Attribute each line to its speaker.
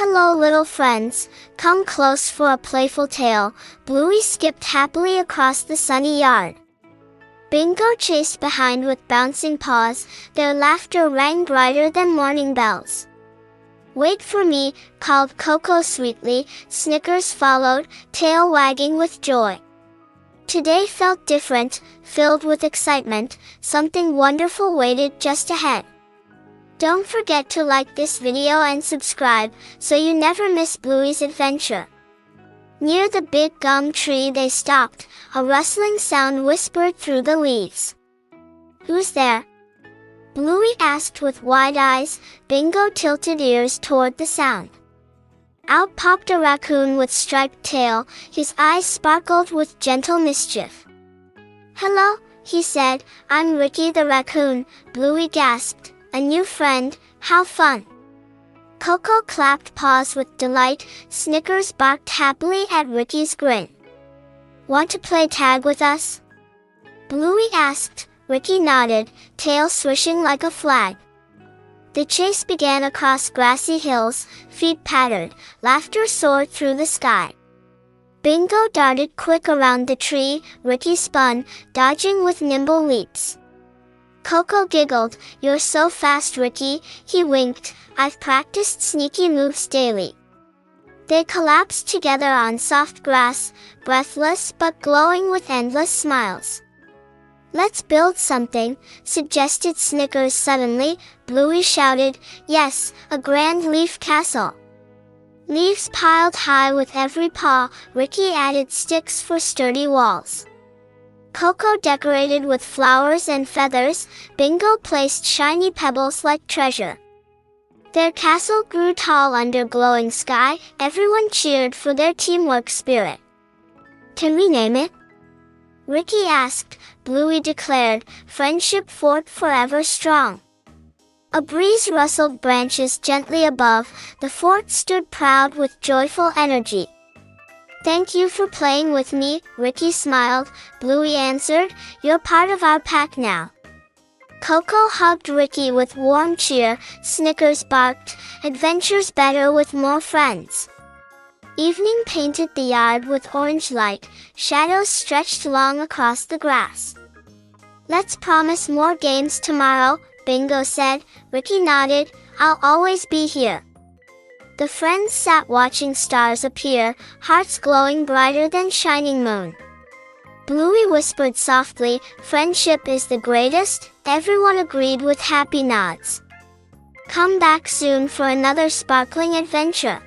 Speaker 1: Hello little friends, come close for a playful tale. Bluey skipped happily across the sunny yard. Bingo chased behind with bouncing paws, their laughter rang brighter than morning bells. Wait for me, called Coco sweetly, Snickers followed, tail wagging with joy. Today felt different, filled with excitement, something wonderful waited just ahead. Don't forget to like this video and subscribe, so you never miss Bluey's adventure. Near the big gum tree they stopped, a rustling sound whispered through the leaves. "Who's there?" Bluey asked with wide eyes. Bingo tilted ears toward the sound. Out popped a raccoon with striped tail, his eyes sparkled with gentle mischief. "Hello," he said, "I'm Ricky the raccoon." Bluey gasped. "A new friend, how fun." Coco clapped paws with delight, Snickers barked happily at Ricky's grin. "Want to play tag with us?" Bluey asked. Ricky nodded, tail swishing like a flag. The chase began across grassy hills, feet pattered, laughter soared through the sky. Bingo darted quick around the tree, Ricky spun, dodging with nimble leaps. Coco giggled. "You're so fast, Ricky," he winked. "I've practiced sneaky moves daily." They collapsed together on soft grass, breathless but glowing with endless smiles. "Let's build something," suggested Snickers suddenly. Bluey shouted, "Yes, a grand leaf castle." Leaves piled high with every paw, Ricky added sticks for sturdy walls. Coco decorated with flowers and feathers, Bingo placed shiny pebbles like treasure. Their castle grew tall under glowing sky, everyone cheered for their teamwork spirit. "Can we name it?" Ricky asked. Bluey declared, "Friendship Fort forever strong." A breeze rustled branches gently above, the fort stood proud with joyful energy. "Thank you for playing with me," Ricky smiled. Bluey answered, "You're part of our pack now." Coco hugged Ricky with warm cheer, Snickers barked, "Adventures better with more friends." Evening painted the yard with orange light, shadows stretched long across the grass. "Let's promise more games tomorrow," Bingo said. Ricky nodded, "I'll always be here." The friends sat watching stars appear, hearts glowing brighter than shining moon. Bluey whispered softly, "Friendship is the greatest." Everyone agreed with happy nods. Come back soon for another sparkling adventure.